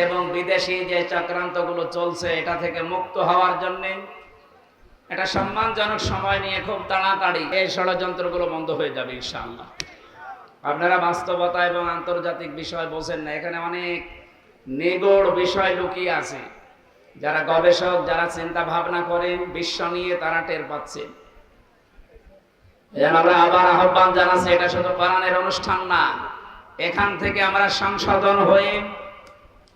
এবং বিদেশি যে চক্রান্তগুলো চলছে এটা থেকে মুক্ত হওয়ার জন্য এটা সম্মানজনক সময় নিয়ে খুব তাড়াতাড়ি এই ষড়যন্ত্রগুলো বন্ধ হয়ে যাবে ইনশাআল্লাহ। আপনারা বাস্তবতা এবং আন্তর্জাতিক বিষয় বোঝেন না, এখানে অনেক নিগূঢ় বিষয় লুকিয়ে আছে। যারা গবেষক, যারা চিন্তা ভাবনা করেন বিশ্ব নিয়ে, তারা টের পাচ্ছে। আমরা আবার আহ্বান জানাচ্ছি, এটা শুধু কোরআনের অনুষ্ঠান না, এখান থেকে আমরা সংশোধন হয়ে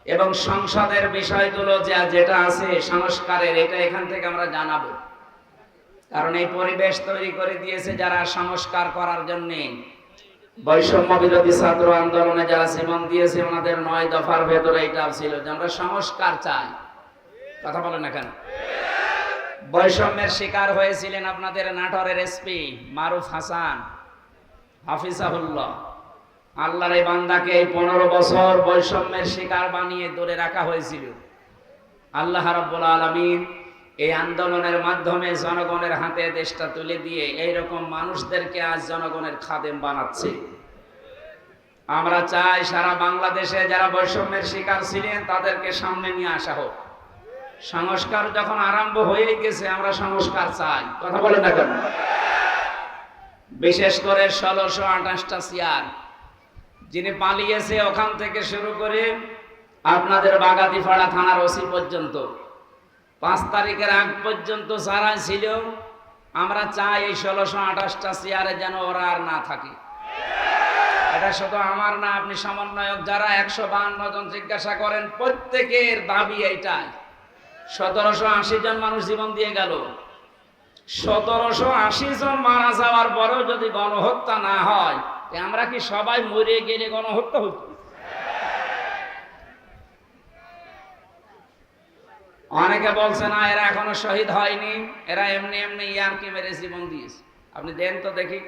এবং সংসদের বিষয়গুলো যেটা আছে সংস্কারের, এটা এখান থেকে আমরা জানাবো। কারণ এই পরিবেশ তৈরি করে দিয়েছে যারা সংস্কার করার জন্য। বৈষম্য বিরোধী ছাত্র আন্দোলনে যারা জীবন দিয়েছে ওনাদের 9 দফার ভেতরে এটা ছিল যে আমরা সংস্কার চাই। কথা বলেন না কেন? বৈষম্যের শিকার হয়েছিলেন আপনাদের নাটোরের এসপি মারুফ হাসান হাফিজাহুল্লাহ। আল্লাহর এই বান্দাকে এই 15 বছর বৈষম্যের শিকার বানিয়ে দূরে রাখা হয়েছিল। আল্লাহ রাব্বুল আলামিন এই আন্দোলনের মাধ্যমে জনগণের হাতে দেশটা তুলে দিয়ে এইরকম মানুষদেরকে আজ জনগণের খাদেম বানাচ্ছে। আমরা চাই সারা বাংলাদেশে যারা বৈষম্যের শিকার ছিলেন তাদেরকে সামনে নিয়ে আসা হোক। সংস্কার যখন আরম্ভ হয়ে গেছে, আমরা সংস্কার চাই। কথা বলেন না কেন? বিশেষ করে 1628টা চেয়ার যিনি পালিয়েছে, ওখান থেকে শুরু করে আপনাদের বাগাতিপাড়া থানার ওসি পর্যন্ত 5 তারিখের আগ পর্যন্ত যারা ছিল, আমরা চাই এই 1628টা চেয়ারে যেন ওরা আর না থাকে। এটা শুধু আমার না, আপনি সমন্বয়ক যারা 152 জন জিজ্ঞাসা করেন, প্রত্যেকের দাবি এইটাই। 1780 জন মানুষ জীবন দিয়ে গেল। 1780 জন মারা যাওয়ার পরেও যদি গণহত্যা না হয়, আমরা কি সবাই মরে গেলে গণহত্যা হতো? অনেকে বলছে না, এরা এখনো শহীদ হয়নি, এরা এমনি এমনি ইয়ারকি মেরে জীবন দিয়েছে। আপনি দেন তো দেখি,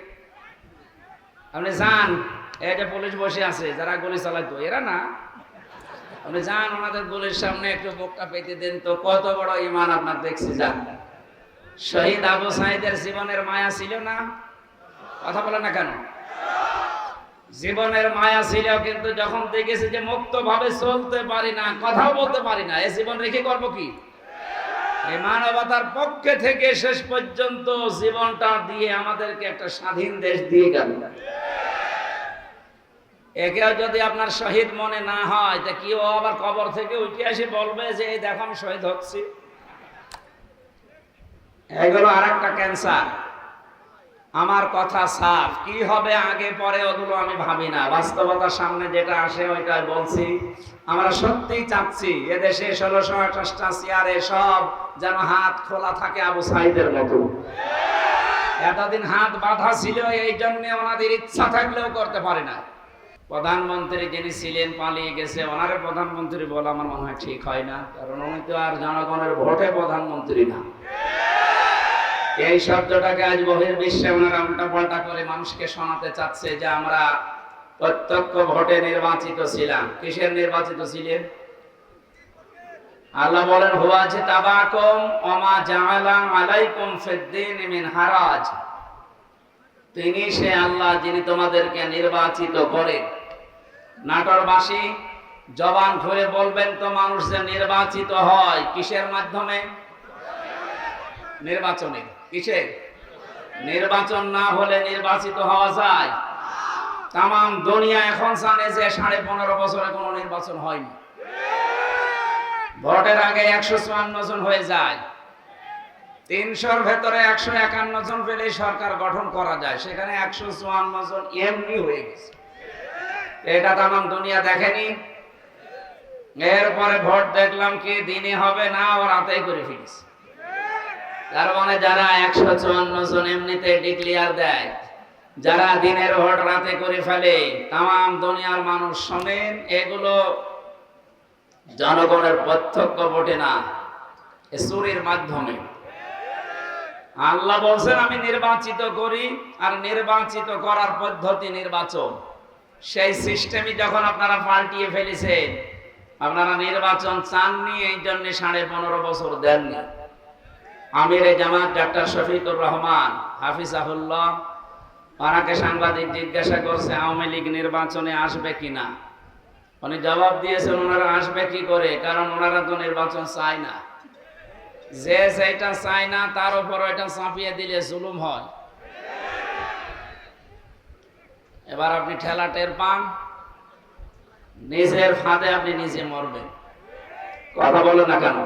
আপনি যান, এই যে পুলিশ বসে আছে যারা গুলি চালাইতো, এরা না। আপনি যান ওনাদের গুলির সামনে একটু বুকটা পেতে দেন তো, কত বড় ঈমান আপনার দেখছি। যান, শহীদ আবু সাঈদের জীবনের মায়া ছিল না? কথা বলে না কেন? জীবনের মায়া ছিল, কিন্তু যখন দেখেছি যে মুক্ত ভাবে চলতে পারি না, কথাও বলতে পারি না, এই জীবন রেখে করবো কি? এই মানবতার পক্ষে থেকে শেষ পর্যন্ত জীবনটা দিয়ে আমাদেরকে একটা স্বাধীন দেশ দিয়ে গেল। একেও যদি আপনার শহীদ মনে না হয়, তা কি ও আবার কবর থেকে উঠে এসে বলবে যে এই দেখো আমি শহীদ হচ্ছি? এগুলো আর একটা ক্যান্সার। আমার কথা সাফ, কি হবে আগে পরে ওগুলো আমি ভাবি না, বাস্তবতার সামনে যেটা আসে ওইটাই বলছি। আমরা সত্যিই চাচ্ছি এদেশে 1628টা চেয়ারে সব যেন হাত খোলা থাকে আবু সাঈদের মতো। এতদিন হাত বাঁধা ছিল, এই জন্য ওনাদের ইচ্ছা থাকলেও করতে পারে না। প্রধানমন্ত্রী যিনি ছিলেন পালিয়ে গেছে, ওনারে প্রধানমন্ত্রী বলা আমার মনে হয় ঠিক হয় না, কারণ উনি তো আর জনগণের ভোটে প্রধানমন্ত্রী না। এই শব্দটাকে আজ বহির্বিশ্বে ওনারা উল্টা পাল্টা করে মানুষকে শোনাতে চাচ্ছে যে আমরা প্রত্যক্ষ ভোটে নির্বাচিত ছিলাম। কিসের নির্বাচিত ছিলেন? আল্লাহ বলেন, হুয়া জিতাবাকুম ওয়া মা জাআলা আলাইকুম ফিদ-দীন মিন হারাজ। তিনি সে আল্লাহ যিনি তোমাদেরকে নির্বাচিত করে। নাটোরবাসী জবান খুলে বলবেন তো, মানুষ যে নির্বাচিত হয় কিসের মাধ্যমে? নির্বাচনে। কিসের? নির্বাচন না হলে নির্বাচিত হওয়া যায়? তামাম দুনিয়া এখন জানে যে 15.5 বছরে কোনো নির্বাচন হয়নি। ভোটের আগে 154 জন হয়ে যায়, 300-র ভেতরে 151 জন পেলে সরকার গঠন করা যায়, সেখানে 154 জন এমনি হয়ে গেছে। এটা তামাম দুনিয়া দেখেনি। এরপরে ভোট দেখলাম কি দিনে হবে না, ও রাতেই করে ফেলেছে। তার মানে যারা 154 জন এমনিতে ডিক্লেয়ার দেয়, যারা দিনের ভোট রাতে করে ফেলে, তামাম দুনিয়ার মানুষ শোনেন, এগুলো জনগণের প্রত্যক্ষ ভোটে না, চুরির মাধ্যমে। আল্লাহ বলছেন আমি নির্বাচিত করি, আর নির্বাচিত করার পদ্ধতি নির্বাচন। সেই সিস্টেমই যখন আপনারা পাল্টিয়ে ফেলেছেন, আপনারা নির্বাচন চাননি, এই জন্য 15.5 বছর দেননি। আমিরে জামাত ডাক্তার শফিকুর রহমান হাফিজাহুল্লাহ, ওনাকে সাংবাদিক জিজ্ঞাসা করছে আওয়ামী লীগ নির্বাচনে আসবে কিনা। উনি জবাব দিয়েছেন ওনারা আসবে কি করে, কারণ ওনারা তো নির্বাচন চায় না। যে সেটা চায় না তার উপর এটা চাপিয়ে দিলে জুলুম হয়। এবার আপনি ঠেলা টের পান, নিজের ফাঁদে আপনি নিজে মরবেন। কথা বলে না কেন?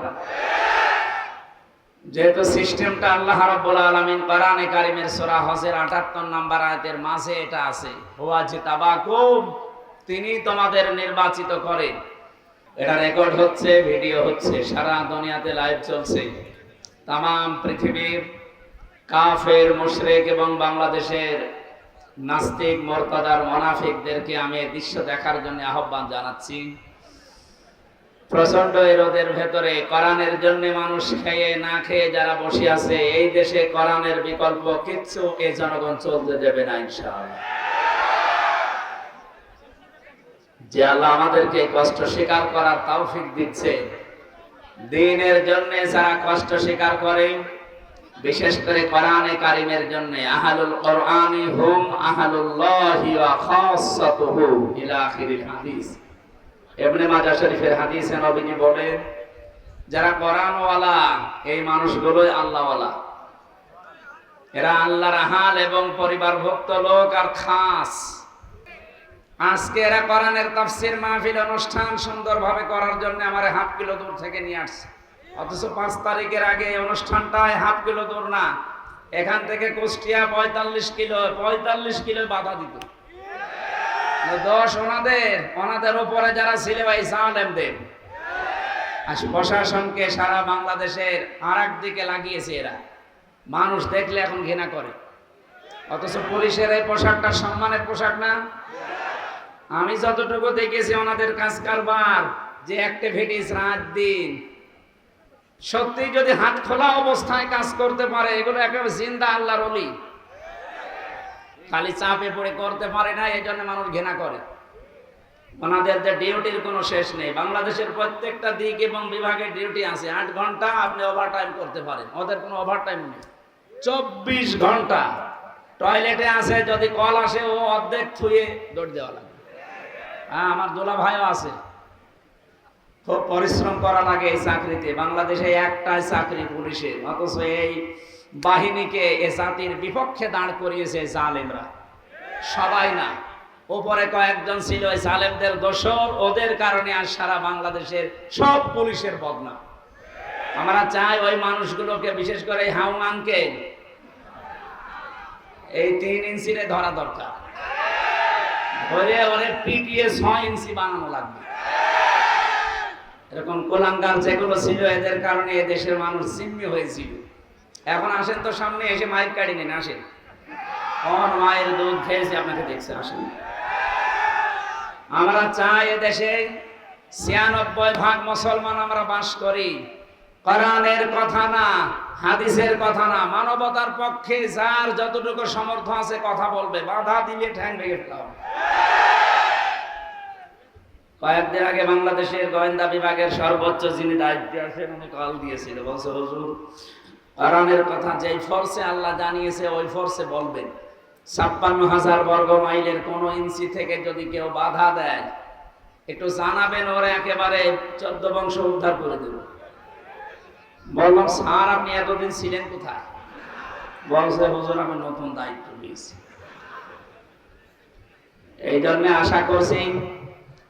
যেহেতু সিস্টেমটা আল্লাহ রাব্বুল আলামিন কোরআনে কারীমের সূরা হজের 78 নম্বর আয়াতের মাঝে এটা আছে, হুয়া জিতাবাকুম, তিনি তোমাদের নির্বাচিত করেন। এটা রেকর্ড হচ্ছে, ভিডিও হচ্ছে, সারা দুনিয়াতে লাইভ চলছে। তামাম পৃথিবীর কাফের, মুশরিক এবং বাংলাদেশের নাস্তিক, মুরতাদার, মুনাফিকদেরকে আমি এই দৃশ্য দেখার জন্য আহ্বান জানাচ্ছি। প্রচন্ড এই রোদের ভেতরে কোরআনের জন্য মানুষ খেয়ে না খেয়ে যারা বসে আছে, এই দেশে কোরআনের বিকল্প কিচ্ছু এই জনগণ চলতে দেবে না ইনশাআল্লাহ। যে আল্লাহ আমাদেরকে কষ্ট স্বীকার করার তৌফিক দিচ্ছে, দ্বীনের জন্য যারা কষ্ট স্বীকার করে, বিশেষ করে কোরআনে কারীমের জন্য, আহলুল কোরআনি হুম আহলুল্লাহি ওয়া খাসাতুহু ইলা আখিরিল হাদিস। ইবনে মাজাহ শরীফের হাদিসে নবীজি বলেন, যারা কোরআনওয়ালা এই মানুষগুলোই আল্লাহওয়ালা। এরা আল্লাহর আহাল এবং পরিবারভুক্ত লোক আর খাস। আজকে এরা কোরআনের তাফসীর মাহফিল অনুষ্ঠান সুন্দরভাবে করার জন্য আমার হাফ কিলো দূর থেকে নিয়ে আসছে, অথচ 5 তারিখের আগে এই অনুষ্ঠানটায় হাফ কিলো দূর না, এখান থেকে কুষ্টিয়া 45 কিলো বাধা দিত। 10 ওনাদের উপরে যারা ছিল ভাই জালেমদের, আর প্রশাসনকে সারা বাংলাদেশের আর একদিকে লাগিয়েছে এরা। মানুষ দেখলে এখন ঘৃণা করে, অথচ পুলিশের এই পোশাকটা সম্মানের পোশাক না। আমি যতটুকু দেখেছি ওনাদের কাজ কারবার, যে অ্যাক্টিভিটিস রাত দিন, সত্যি যদি হাত খোলা অবস্থায় কাজ করতে পারে, এগুলো একেবারে জিন্দা আল্লাহর ওলি। খালি চাপে পড়ে করতে পারে না, এই জন্য মানুষ ঘৃণা করে। ওনাদের যে ডিউটির কোনো শেষ নেই। বাংলাদেশের প্রত্যেকটা দিক এবং বিভাগের ডিউটি আছে, 8 ঘন্টা আপনি ওভারটাইম করতে পারেন, ওদের কোনো ওভারটাইম নেই। 24 ঘন্টা টয়লেটে আছে, যদি কল আসে ও অর্ধেক থুয়ে দৌড় দেওয়া লাগে। হ্যাঁ, আমার দোলা ভাইও আছে। খুব পরিশ্রম করা লাগে এই চাকরিতে। বাংলাদেশে একটাই চাকরি পুলিশের, অথচ এই বাহিনীকে এ জাতির বিপক্ষে দাঁড় করিয়েছে জালেমরা। সবাই না, উপরে কয়েকজন ছিল এই জালেমদের দোসর, ওদের কারণে আজ সারা বাংলাদেশের সব পুলিশের বদনাম। আমরা চাই ওই মানুষগুলোকে, বিশেষ করে এই হাউমানকে, এই 3 ইঞ্চিরে ধরা দরকার, ধরে ওরে পিটিয়ে 6 ইঞ্চি বানানো লাগবে। এরকম কোলাঙ্গার যেগুলো ছিল, এদের কারণে এদেশের মানুষ জিম্মি হয়েছিল। এখন আসেন তো সামনে, এসে মাইক কাটি নেন, আসেন। কোন মায়ের দুধ খেয়েছে আপনাকে দেখছে, আসেন। আমরা চাই এদেশে 96% মুসলমান আমরা বাস করি। কোরআনের কথা না, হাদিসের কথা না, মানবতার পক্ষে যার যতটুকু সামর্থ্য আছে কথা বলবে, বাধা দিলে ঠ্যাং ভেঙে ফেলা হবে। কয়েকদিন আগে বাংলাদেশের গোয়েন্দা বিভাগের সর্বোচ্চ যিনি দায়িত্বে আছেন, উনি কল দিয়েছিল, বলছে হুজুর কোরআনের কথা যেই ফোর্সে আল্লাহ জানিয়েছে ওই ফোর্সে বলবেন। 56,000 বর্গ মাইলের কোন ইঞ্চি থেকে যদি কেউ বাধা দেয় একটু জানাবেন, ওরা একেবারে 14 বংশ উদ্ধার করে দেব। বললাম স্যার আপনি এতদিন ছিলেন কোথায়? বলছে হুজুর আমি নতুন দায়িত্ব নিয়েছি। এই জন্য আশা করছি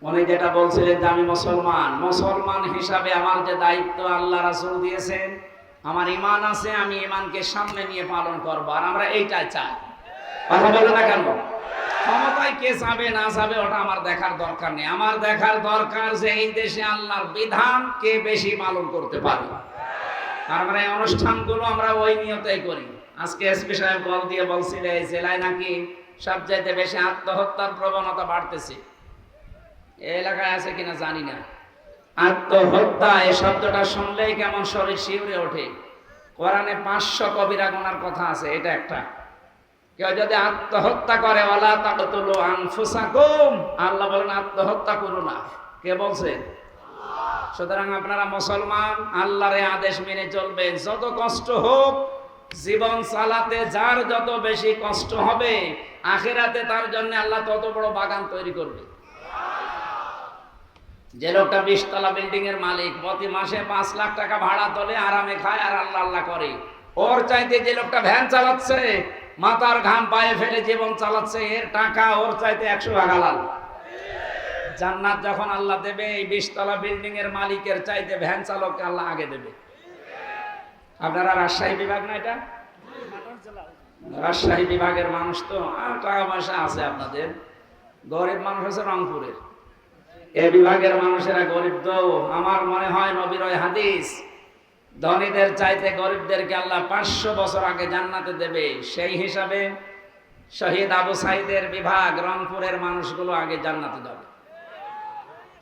উনি যেটা বলছিলেন যে আমি মুসলমান হিসাবে আমার যে দায়িত্ব আল্লাহ রাসূল দিয়েছেন, আমার ঈমান আছে, আমি ঈমানকে সামনে নিয়ে পালন করব। আর আমরা এইটাই চাই। কথা বলে না কেন? ক্ষমতায় কে যাবে না যাবে ওটা আমার দেখার দরকার নেই। আমার দেখার দরকার যে এই দেশে আল্লাহর বিধান কে বেশি পালন করতে পারে। আর আমরা এই অনুষ্ঠানগুলো আমরা ওই নিয়তেই করি। আজকে এসপি সাহেব বল দিয়ে বলছিলেন এই জেলায় নাকি সবচাইতে বেশি আত্মহত্যার প্রবণতা বাড়তেছে। এই এলাকায় আছে কিনা জানি না। আত্মহত্যা এই শব্দটা শুনলেই কেমন শরীর শিউরে ওঠে। কোরআনে 500 কবিরা গুনার কথা আছে, এটা একটা। কেউ যদি আত্মহত্যা করে, ওয়ালা তাকতুলু আনফুসাকুম, আল্লাহ বলেন আত্মহত্যা করো না। কে বলছে? সুতরাং আপনারা মুসলমান, আল্লাহর আদেশ মেনে চলবেন। যত কষ্ট হোক জীবন চালাতে, যার যত বেশি কষ্ট হবে আখিরাতে তার জন্য আল্লাহ তত বড় বাগান তৈরি করবে। যে লোকটা 20 তলা বিল্ডিং এর মালিক, প্রতি মাসে 5 লাখ টাকা ভাড়া তোলে, আরামে খায় আর আল্লাহ আল্লাহ করে, ওর চাইতে যে লোকটা ভ্যান চালাচ্ছে, মাথার ঘাম পায়ে ফেলে জীবন চালাচ্ছে, এর টাকা ওর চাইতে 100 ভাগ হালাল। জান্নাত যখন আল্লাহ দেবে, এই 20 তলা বিল্ডিং এর মালিকের চাইতে ভ্যান চালককে আল্লাহ আগে দেবে। আপনারা রাজশাহী বিভাগ না এটা? রাজশাহী বিভাগের মানুষ তো টাকা পয়সা আছে, আপনাদের গরিব মানুষ আছে রংপুরের। এই বিভাগের মানুষেরা গরিব তো, আমার মনে হয় নবীর ওই হাদিস, ধনীদের চাইতে গরিবদেরকে আল্লাহ 500 বছর আগে জান্নাতে দেবে। সেই হিসাবে শহীদ আবু সাইদের বিভাগ রংপুরের মানুষগুলো আগে জান্নাতে যাবে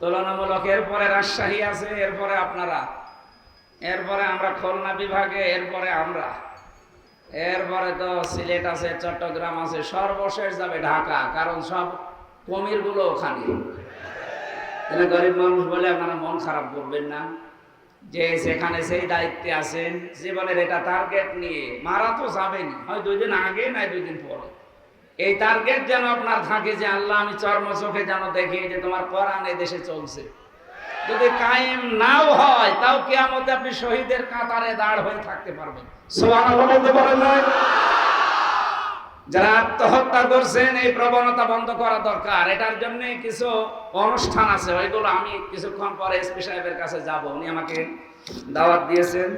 তুলনামূলক। এরপরে রাজশাহী আছে, এরপরে আপনারা, এরপরে আমরা খুলনা বিভাগে, এরপরে আমরা, এরপরে তো সিলেট আছে, চট্টগ্রাম আছে, সর্বশেষ যাবে ঢাকা, কারণ সব কমির গুলো ওখানে। গরিব মানুষ বলে আপনারা মন খারাপ করবেন না, যে সেখানে সেই দায়িত্বে আছেন, জীবনের এটা টার্গেট নিয়ে মারা তো যাবেনি, হয় 2 দিন আগে নাই 2 দিন পরে। এই টার্গেট যেন আপনার থাকে যে আল্লাহ আমি চর্ম চোখে যেন দেখি যে তোমার কোরআন এই দেশে চলছে। যদি কায়েম নাও হয়, তাও কিয়ামতে আপনি শহীদের কাতারে দাঁড় হয়ে থাকতে পারবেন। সুবহানাল্লাহ বলতে পারেন না? যারা আত্মহত্যা করছেন, এই প্রবণতা বন্ধ করা দরকার। এটার জন্য কিছু অনুষ্ঠান আছে, ওইগুলো আমি কিছুক্ষণ পরে এসপি সাহেবের কাছে যাব, উনি আমাকে দাওয়াত দিয়েছেন,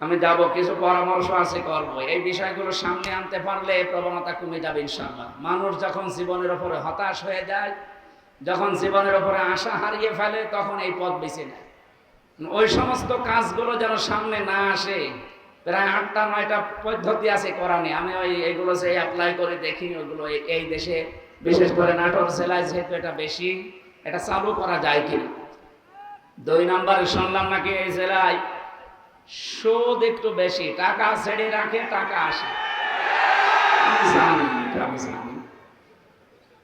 আমি যাব, কিছু পরামর্শ আছে করব। এই বিষয়গুলো সামনে আনতে পারলে এই প্রবণতা কমে যাবে ইনশাআল্লাহ। মানুষ যখন জীবনের উপরে হতাশ হয়ে যায়, যখন জীবনের উপরে আশা হারিয়ে ফেলে, তখন এই পথ বেছে নেয়। ওই সমস্ত কাজগুলো যেন সামনে না আসে। প্রায় 8টা 9টা পদ্ধতি আছে কোরআনে, আমি এইগুলো যে অ্যাপ্লাই করে দেখি, ওইগুলো এই দেশে বিশেষ করে নাটোর জেলায় যেহেতু এটা বেশি, এটা চালু করা যায় কিনা। 2 নম্বরে শুনলাম নাকি এই জেলায় সুদ একটু বেশি, টাকা ছেড়ে রাখে, টাকা আসে। আমি জানি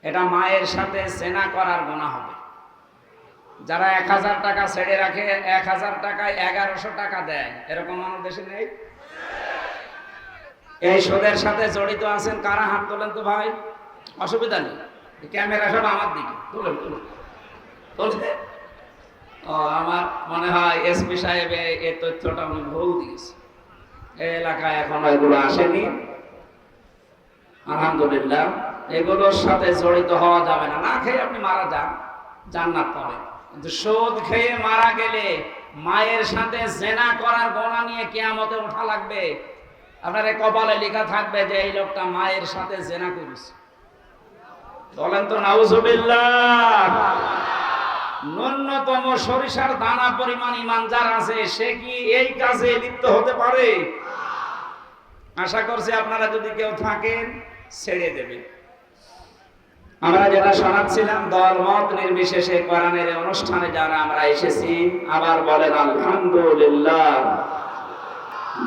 এটা মায়ের সাথে জেনা করার গুনাহ হবে। যারা 1000 টাকা ছেড়ে রাখে, 1000 টাকায় 1100 টাকা দেয়, এরকম মানুষ দেশে নেই? এই সুদের সাথে জড়িত আছেন কারা? হাত তোলেন তো ভাই, অসুবিধা নেই, ক্যামেরা সব আমার দিকে, তুলেন তুলেন। ও, আমার মনে হয় এসপি সাহেব এই তথ্যটা উনি ভুল দিয়েছে, এই এলাকায় এখন এগুলো আসেনি। আলহামদুলিল্লাহ, এগুলোর সাথে জড়িত হওয়া যাবে না। না খেয়ে আপনি মারা যান, জান্নাত পাবেন, কিন্তু সুদ খেয়ে মারা গেলে মায়ের সাথে জেনা করার গুনাহ নিয়ে কিয়ামতে ওঠা লাগবে। আপনার কপালে লেখা থাকবে যে এই লোকটা মায়ের সাথে জেনা করেছে। বলেন তো নাউজুবিল্লাহ। ন্যূনতম সরিষার দানা পরিমাণ ঈমান যার আছে, সে কি এই কাজে লিপ্ত হতে পারে? আশা করছি আপনারা যদি কেউ থাকেন, ছেড়ে দেবে। আমরা যেটা শোনাচ্ছিলাম, দল মত নির্বিশেষে কোরআনের অনুষ্ঠানে যারা আমরা এসেছি, আবার বলেন আলহামদুলিল্লাহ।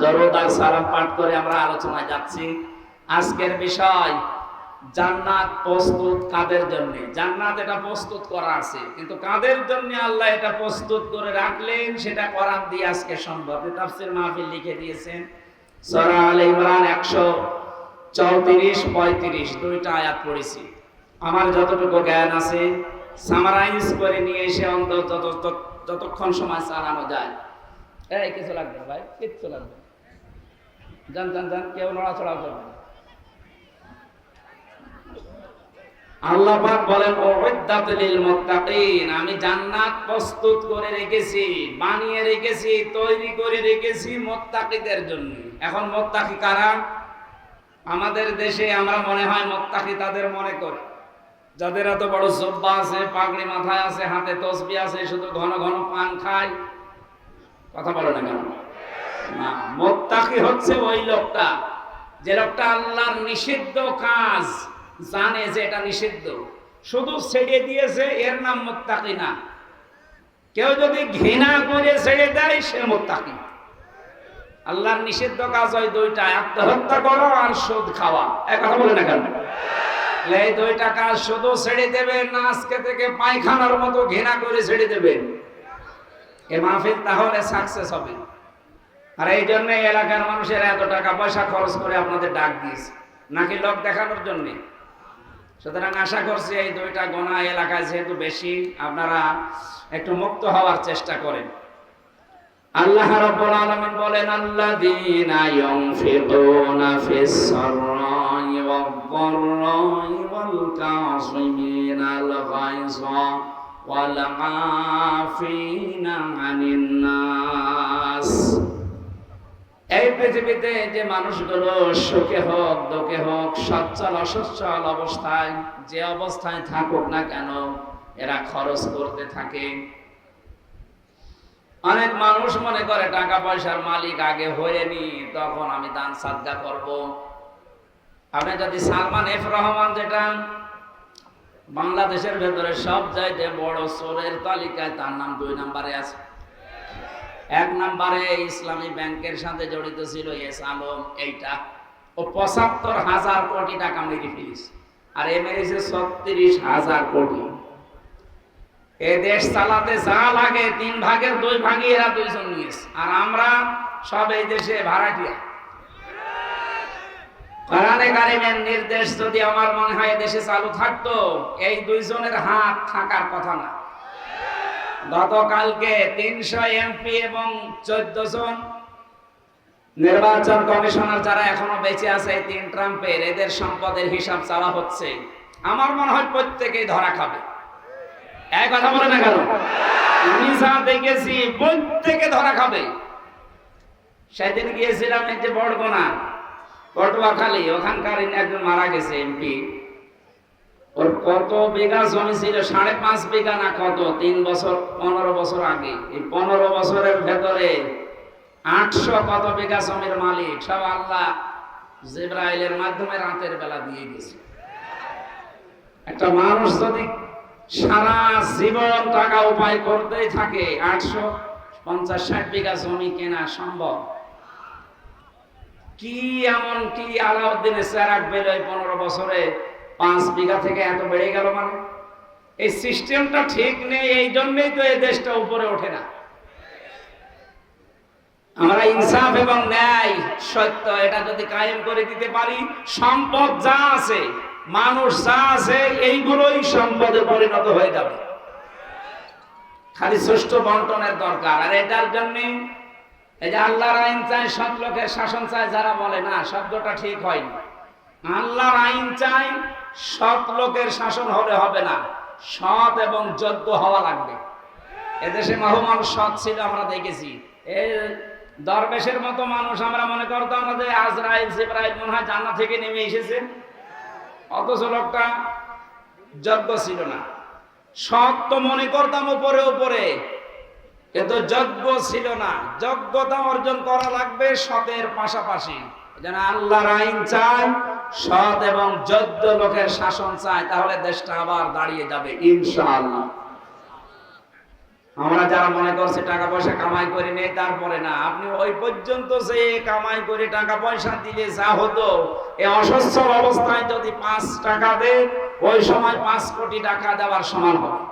দরুদ আর সালাম পাঠ করে আমরা আলোচনায় যাচ্ছি। আজকের বিষয় জান্নাত প্রস্তুত কাদের জন্য? জান্নাত এটা প্রস্তুত করা আছে, কিন্তু কাদের জন্য আল্লাহ এটা প্রস্তুত করে রাখলেন সেটা কোরআন দিয়ে আজকে সম্ভব। তাফসীর মাহফিল লিখে দিয়েছেন, সূরা আলে ইমরান 134-35 দুইটা আয়াত পড়েছি। আমার যতটুকু জ্ঞান আছে সামারাইজ করে নিয়ে এসে অন্তত যতক্ষণ সময় চালানো যায়। এই কিছু লাগবে ভাই, কিচ্ছু লাগবে, যান যান যান, কেউ নড়াচড়া করবে। আল্লাহ পাক বলেন উইদ্দাত লিল মুত্তাকিন, আমি জান্নাত প্রস্তুত করে রেখেছি, বানিয়ে রেখেছি, তৈরি করে রেখেছি মুত্তাকিদের জন্য। এখন মুত্তাকি কারা? আমাদের দেশে আমরা মনে হয় মুত্তাকি তাদের মনে করি যাদের এত বড় জুব্বা আছে, পাগড়ি মাথায় আছে, হাতে তসবিহ আছে, শুধু ঘন ঘন পান খায়। কথা বলে না কেন? না, মুত্তাকি হচ্ছে ওই লোকটা, যে লোকটা আল্লাহর নিষিদ্ধ কাজ জানে যে এটা নিষিদ্ধ, শুধু ছেড়ে দিয়েছে, এর নাম মুত্তাকি না। কেউ যদি ঘৃণা করে ছেড়ে দেয়, সে মুত্তাকি। আল্লাহর নিষিদ্ধ কাজ ওই দুইটা, আত্মহত্যা করা আর সুদ খাওয়া। এক কথা বলে না কেন? এই দুইটা কাজ শুধু ছেড়ে দেবেন না, আজকে থেকে পায়খানার মতো ঘৃণা করে ছেড়ে দেবেন, এ মাহফিল তাহলে সাকসেস হবে। আর এই জন্য এলাকার মানুষের এত টাকা পয়সা খরচ করে আপনাদের ডাক দিয়েছে, নাকি লোক দেখানোর জন্য? সুতরাং আশা করছি এই দুইটা গুনাহ এলাকায় যেহেতু বেশি, আপনারা একটু মুক্ত হওয়ার চেষ্টা করেন। আল্লাহ রাব্বুল আলামিন বলেন, আল্লাযীনা ইউনফিকুনা ফিস সাররাই ওয়াদ-দাররাই ওয়াল কাযিমিনাল গায়যা ওয়াল আফিনা আনিন নাস। এই পৃথিবীতে যে মানুষগুলো সুখে হোক দুঃখে হোক, সচ্ছল অসচ্ছল অবস্থায়, যে অবস্থায় থাকুক না কেন, এরা খরচ করতে থাকে। অনেক মানুষ মনে করে টাকা পয়সার মালিক আগে হয়নি, তখন আমি দান সাদকা করব। আপনি যদি সালমান এফ রহমান, যেটা বাংলাদেশের ভেতরে সব চাইতে বড় চোরের তালিকায়, তার নাম 2 নম্বরে আছে। 1 নম্বরে ইসলামী ব্যাংকের সাথে জড়িত ছিল এস আলম, এইটা ও ৭৫,০০০ কোটি টাকা মেরে ফেলিস, আর এ মেরেছে ৩৬,০০০ কোটি। এ দেশ চালাতে যা লাগে 3 ভাগের 2 ভাগই এরা 2 জন নিয়েছে, আর আমরা সব এই দেশে ভাড়াটিয়া। কোরআনে কারিমের নির্দেশ যদি আমার মনে হয় দেশে চালু থাকতো, এই 2 জনের হাত থাকার কথা না। গতকালকে 300 এমপি এবং 14 জন নির্বাচন কমিশনার যারা এখনো বেঁচে আছে, এই 3 ট্রাম্পের, এদের সম্পদের হিসাব চাওয়া হচ্ছে। আমার মনে হয় প্রত্যেকেই ধরা খাবে। এক কথা বলে না কেন? আমি যা দেখেছি প্রত্যেকে ধরা খাবে। সেদিন গিয়েছিলাম এই যে বড়গোনা, পটুয়াখালী, ওখানকার একজন মারা গেছে এমপি। ওর কত বিঘা জমি ছিল? 5.5 বিঘা না কত, 3 বছর 15 বছর আগে। এই 15 বছরের ভেতরে 800 কত বিঘা জমির মালিক সব আল্লাহ জিবরাইলের মাধ্যমে রাতের বেলা দিয়ে গেছে। একটা মানুষ যদি সারা জীবন টাকা উপায় করতেই থাকে, 850-60 বিঘা জমি কেনা সম্ভব? কি এমন কি আলাউদ্দিনের চেরাগ বেরোয় 15 বছরে 5 বিঘা থেকে এত বেড়ে গেল? মানে এই সিস্টেমটা ঠিক নেই, এই জন্যই তো এই দেশটা উপরে ওঠে না। আমরা ইনসাফ এবং ন্যায় সত্য এটা যদি কায়েম করে দিতে পারি, সম্পদ যা আছে, মানুষ যা আছে, এইগুলোই সম্পদে পরিণত হয়ে যাবে। খালি সুষ্ঠু বন্টনের দরকার। আর এটার জন্য এই যে আল্লাহর আইন চাই, সৎ লোকের শাসন চাই যারা বলে, না, শব্দটা ঠিক হয়নি। আল্লাহর আইন চাই, সৎ লোকের শাসন হলে হবে না, সৎ এবং যোগ্য হওয়া লাগবে। এদেশে মহমান সৎ ছিল, আমরা দেখেছি। এই দরবেশের মতো মানুষ আমরা মনে করতাম না যে আজরাইল জিবরাইল মনে হয় জান্নাত থেকে নেমে এসেছে, অথচ লোকটা যোগ্য ছিল না। সৎ তো মনে করতাম উপরে উপরে, কিন্তু যোগ্য ছিল না। যোগ্যতা অর্জন করা লাগবে সতের পাশাপাশি। যেন আল্লাহর আইন চাই, সৎ এবং যোগ্য লোকের শাসন চাই, তাহলে দেশটা আবার দাঁড়িয়ে যাবে ইনশাআল্লাহ। আমরা যারা মনে করছে টাকা পয়সা কামাই করে নেই, তারপরে না, আপনি ওই পর্যন্ত যে কামাই করে টাকা পয়সা দিলে যা হতো, এই অসচ্ছল অবস্থায় যদি 5 টাকা দেন, ওই সময় 5 কোটি টাকা দেওয়ার সমান হবে।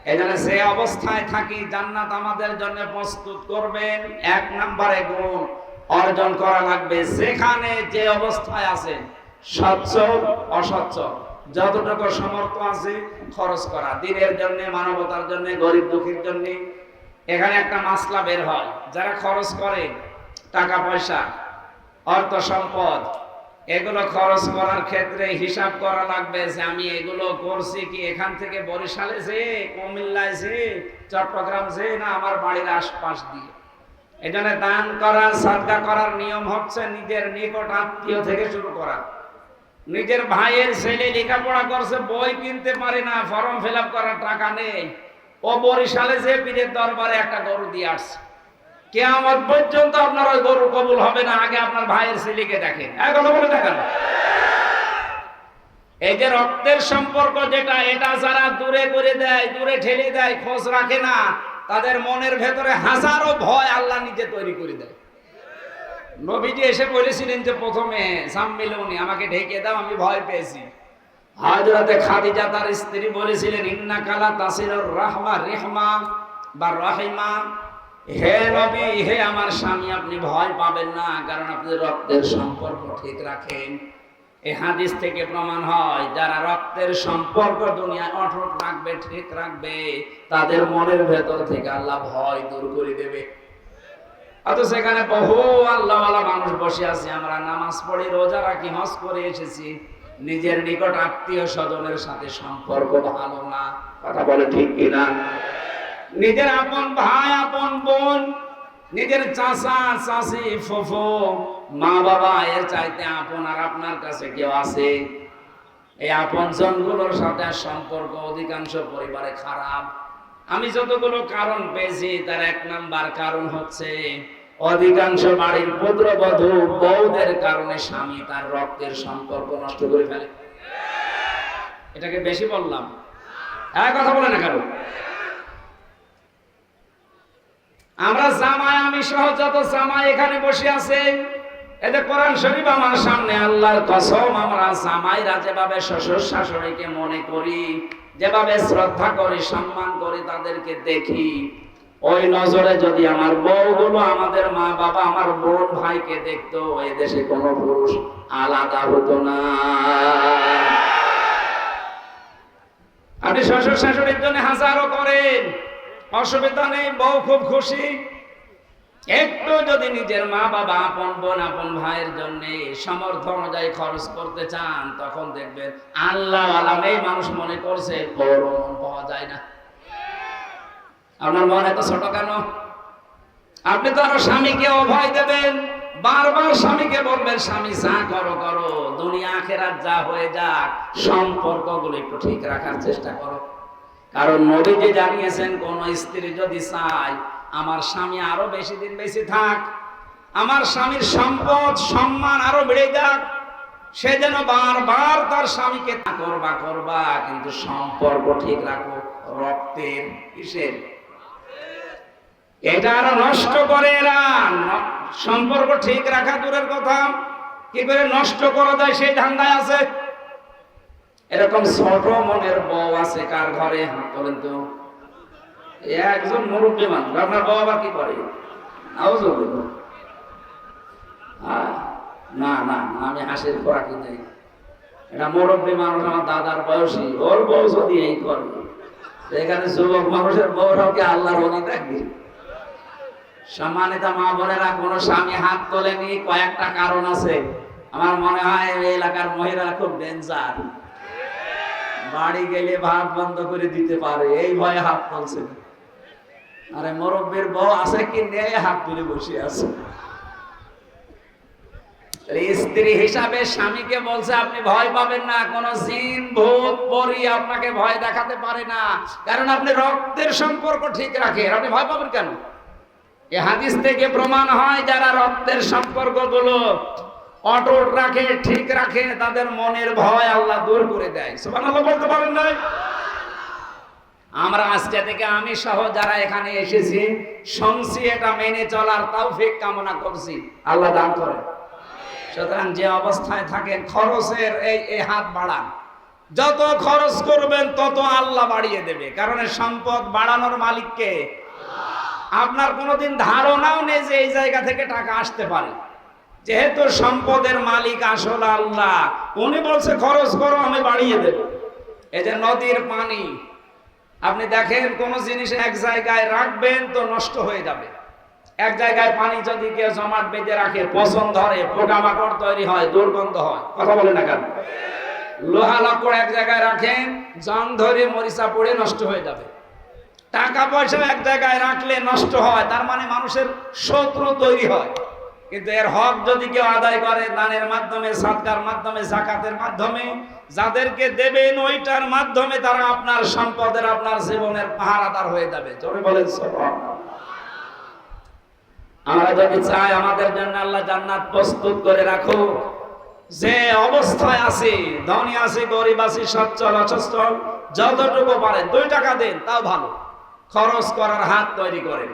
এই জন্য যে অবস্থায় থাকি, জান্নাত আমাদের জন্য প্রস্তুত করবেন। 1 নম্বরে গুণ অর্জন করা লাগবে, যেখানে যে অবস্থায় আছে, সচ্ছল অসচ্ছল, যতটুকু সামর্থ্য আছে খরচ করা, দিনের জন্য, মানবতার জন্য, গরিব দুঃখীর জন্য। এখানে একটা মাসলা বের হয়, যারা খরচ করে টাকা পয়সা, অর্থ সম্পদ, এগুলো খরচ করার ক্ষেত্রে হিসাব করা লাগবে যে আমি এগুলো করছি কি এখান থেকে বরিশালে যে, কুমিল্লায় যে, চট্টগ্রাম যে, না আমার বাড়ির আশপাশ দিয়ে। এজন্য দান করা, সাদকা করার নিয়ম হচ্ছে নিজের নিকট আত্মীয় থেকে শুরু করা। নিজের ভাইয়ের ছেলে লেখাপড়া করছে, বই কিনতে পারে না, ফর্ম ফিল আপ করার টাকা নেই, ও বরিশালে যে পীরের দরবারে একটা গরু দিয়ে আসছে। কিয়ামত পর্যন্ত আপনার ওই গরু কবুল হবে না, আগে আপনার ভাইয়ের ছেলেকে দেখেন। এখন বলে দেখেন, এই যে রক্তের সম্পর্ক যেটা, এটা যারা দূরে করে দেয়, দূরে ঠেলে দেয়, খোঁজ রাখে না, তাদের মনের ভেতরে হাজারো ভয় আল্লাহ নিজে তৈরি করে দেয়। নবীজি এসে বলেছিলেন যে প্রথমে সাম্মিলুনি, আমাকে ঢেকে দাও, আমি ভয় পেয়েছি। হযরতে খাদিজা তার স্ত্রী বলেছিলেন, ইন্নাকা লা তাসিলুর রাহমা, রিহমা বা রাহিমা, হে নবী, হে আমার স্বামী, আপনি ভয় পাবেন না, কারণ আপনি রক্তের সম্পর্ক ঠিক রাখেন। এই হাদিস থেকে প্রমাণ হয় যারা রক্তের সম্পর্ক দুনিয়ায় অটুট রাখবে, ঠিক রাখবে, তাদের মনের ভেতর থেকে আল্লাহ ভয় দূর করে দেবে। অথচ সেখানে বহু আল্লাহওয়ালা মানুষ বসে আছে, আমরা নামাজ পড়ি, রোজা রাখি, হজ করে এসেছি, নিজের নিকট আত্মীয় স্বজনের সাথে সম্পর্ক ভালো না। কথা বলে ঠিক কিনা? নিজের আপন ভাই, আপন বোন, নিজের চাচা চাচি, ফুফু, মা বাবা, এর চাইতে আপন আর আপনার কাছে কেউ আছে? এই আপন জনগুলোর সাথে সম্পর্ক অধিকাংশ পরিবারে খারাপ। আমি যতগুলো কারণ পেয়েছি তার এক নাম্বার কারণ হচ্ছে অধিকাংশ বাড়ির পুত্রবধূ বউদের কারণে স্বামী তার রক্তের সম্পর্ক নষ্ট করে ফেলে। এটাকে বেশি বললাম? কথা বলে না কারণ আমরা জামাই, আমি সহ যত জামাই এখানে বসে আছে, এতে কোরআন শরীফ আমার সামনে, আল্লাহর কসম, আমরা জামাইরা যেভাবে শ্বশুর শাশুড়িকে মনে করি, যেভাবে শ্রদ্ধা করি, সম্মান করি, তাদেরকে দেখি, ওই নজরে যদি আমার বউগুলো আমাদের মা বাবা, আমার বোন ভাইকে দেখতো, এই দেশে কোনো পুরুষ আলাদা হতো না। আপনি শ্বশুর শাশুড়ির জন্য হাজারও করেন, অসুবিধা নেই, বউ খুব খুশি। একটু যদি নিজের মা বাবা, আপন বোন, আপন ভাইয়ের জন্য সামর্থ্য অনুযায়ী খরচ করতে চান, তখন দেখবেন আল্লাহ আলাম এই মানুষ মনে করছে বড় মন পাওয়া যায় না। আপনার মন এত ছোট কেন? আপনি তো আরো স্বামীকে অভয় দেবেন, বারবার স্বামীকে বলবেন স্বামী যা করো করো, দুনিয়া আখেরাত যা হয়ে যাক, সম্পর্কগুলো একটু ঠিক রাখার চেষ্টা করো। কারণ নবীজি জানিয়েছেন, কোন স্ত্রী যদি চায় আমার স্বামী আরো বেশি দিন বেশি থাক, আমার স্বামীর সম্পদ সম্মান আরো বেড়ে যাক, সে যেন বারবার তার স্বামীকে করবা, কিন্তু সম্পর্ক ঠিক রাখো। রক্তের কিসের? এটা আরো নষ্ট করে এরা। সম্পর্ক ঠিক রাখা দূরের কথা, কি করে নষ্ট করা যায় সেই ধান্দায় আছে। এরকম ছোট মনের বউ আছে কার ঘরে? হাত তোলেন তো। একজন মুরব্বী মানুষ, আপনার বউ আবার কি করে? না না, আমি হাসির খোরাকি নেই। এটা মুরব্বী মানুষ, আমার দাদার বয়সী, ওর বউ যদি এই করে, এখানে যুবক মানুষের বউরাও কি আল্লাহর ওলি থাকবে? সম্মানিত মা বোনেরা, কোন স্বামী হাত তোলেনি, কয়েকটা কারণ আছে। আমার মনে হয় এই এলাকার মহিলারা খুব ডেঞ্জার, বাড়ি গেলে ভাত বন্ধ করে দিতে পারে, এই ভয়ে হাত তুলছে। আরে মুরব্বীর বউ আছে কি নেই, হাত তুলে বসে আছে। স্ত্রী হিসাবে স্বামীকে বলছে আপনি ভয় পাবেন না, কোন জিন ভূত পরী আপনাকে ভয় দেখাতে পারে না, কারণ আপনি রক্তের সম্পর্ক ঠিক রাখেন। আপনি ভয় পাবেন কেন? এই হাদিস থেকে প্রমাণ হয় যারা রক্তের সম্পর্কগুলো অটুট রাখে, ঠিক রাখে, তাদের মনের ভয় আল্লাহ দূর করে দেয়। সুবহানাল্লাহ বলতে পারেন না? আমরা আজকে থেকে আমি সহ যারা এখানে এসেছি শুনছি, এটা মেনে চলার তৌফিক কামনা করছি, আল্লাহ দান করেন। সুতরাং যে অবস্থায় থাকেন, খরচের এই হাত বাড়ান। যত খরচ করবেন তত আল্লাহ বাড়িয়ে দেবে, কারণ সম্পদ বাড়ানোর মালিককে। আপনার কোনোদিন ধারণাও নেই যে এই জায়গা থেকে টাকা আসতে পারে, যেহেতু সম্পদের মালিক আসলে আল্লাহ, উনি বলছে খরচ করো, আমি বাড়িয়ে দেব। এই যে নদীর পানি, আপনি দেখেন কোন জিনিস এক জায়গায় রাখবেন তো নষ্ট হয়ে যাবে। এক জায়গায় পানি যদি কেউ জমাট বেঁধে রাখে, পচন ধরে, পোকামাকড় তৈরি হয়, দুর্গন্ধ হয়। কথা বলে না কেন? লোহা লাকড় এক জায়গায় রাখেন, জং ধরে মরিচা পড়ে নষ্ট হয়ে যাবে। টাকা পয়সা এক জায়গায় রাখলে নষ্ট হয়, তার মানে মানুষের শত্রু তৈরি হয়। কিন্তু এর হক যদি কেউ আদায় করে, দানের মাধ্যমে, সাদকার মাধ্যমে, যাকাতের মাধ্যমে, যাদেরকে দেবেন ওইটার মাধ্যমে, তারা আপনার সম্পদের, আপনার জীবনের পাহারাদার হয়ে যাবে। জোরে বলেন সুবহানাল্লাহ। আমরা যদি চাই আমাদের জন্য আল্লাহ জান্নাত প্রস্তুত করে রাখো, যে অবস্থায় আছি, ধনী আছি, গরিব আছি, সচ্ছল অসচ্ছল, যতটুকু পারেন 2 টাকা দেন, তাও ভালো। খরচ করার হাত তৈরি করেন।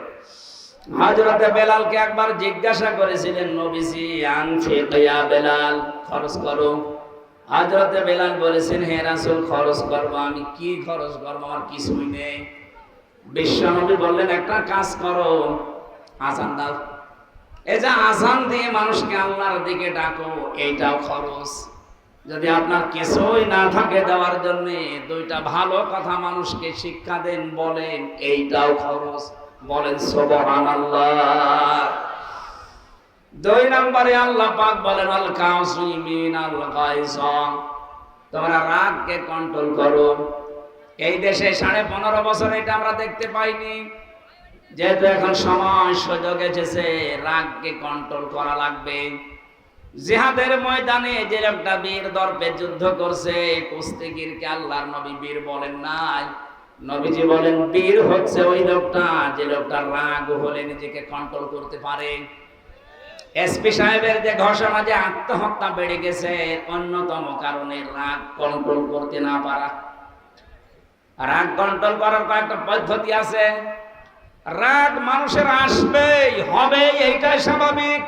হযরতে বেলালকে একবার জিজ্ঞাসা করেছিলেন নবীজি, আনফিক ইয়া বেলাল, খরচ করো। হযরতে বেলাল বলেছেন, হে রাসূল, খরচ করব। আমি কি খরচ করব? আমার কিছুই নেই। বিশ্বনবী বললেন, একটা কাজ করো, আযান দাও। এই যে আযান দিয়ে মানুষকে আল্লাহর দিকে ডাকো, এইটাও খরচ। যদি আপনার কিছুই না থাকে দেওয়ার জন্য, দুইটা ভালো কথা মানুষকে শিক্ষা দেন, বলেন এইটাও খরচ, বলেন সুবহানাল্লাহ। 2 নম্বরে আল্লাহ পাক বলেন আল কাযিমিন আল গায়জ, তোমরা রাগকে কন্ট্রোল করো। এই দেশে 15.5 বছর এটা আমরা দেখতে পাইনি, যেহেতু এখন সময় সুযোগ এসেছে, রাগকে কন্ট্রোল করা লাগবে। জিহাদের ময়দানে যে লোকটা বীর দর্পে যুদ্ধ করছে, কুস্তিগীরকে আল্লাহর নবী বীর বলেন নাই, নবীজি বলেন বীর হচ্ছে ওই লোকটা যে লোকটা রাগ হলে নিজেকে কন্ট্রোল করতে পারে। এসপি সাহেবের যে ঘোষণা যে আত্মহত্যা বেড়ে গেছে, অন্যতম কারণে রাগ কন্ট্রোল করতে না পারা। রাগ কন্ট্রোল করার কয়েকটা পদ্ধতি আছে। রাগ মানুষের আসবেই, হবে, এইটাই স্বাভাবিক।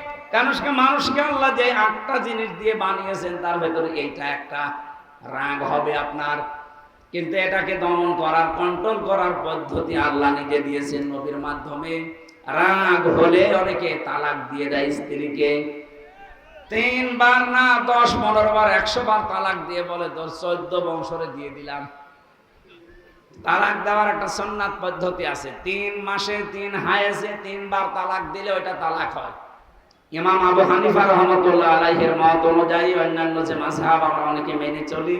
মানুষকে আল্লাহ যে 8টা জিনিস দিয়ে বানিয়েছেন, তার ভেতরে এইটা একটা। রাগ হবে আপনার, কিন্তু এটাকে দমন করার, কন্ট্রোল করার পদ্ধতি আল্লাহ নিজে দিয়েছেন নবীর মাধ্যমে। রাগ হলে অনেকে তালাক দিয়ে দেয় স্ত্রীকে, 3 বার না 10, 15 বার, 100 বার তালাক দিয়ে বলে তোর 14 বংশরে দিয়ে দিলাম। তালাক দেওয়ার একটা সুন্নাত পদ্ধতি আছে, 3 মাসে 3 হায়েজে 3 বার তালাক দিলে ওইটা তালাক হয়। ইমাম আবু হানিফা রাহমাতুল্লাহ আলাইহির মত অনুযায়ী অন্যান্য যে মাযহাব আমরা অনেকে মেনে চলি,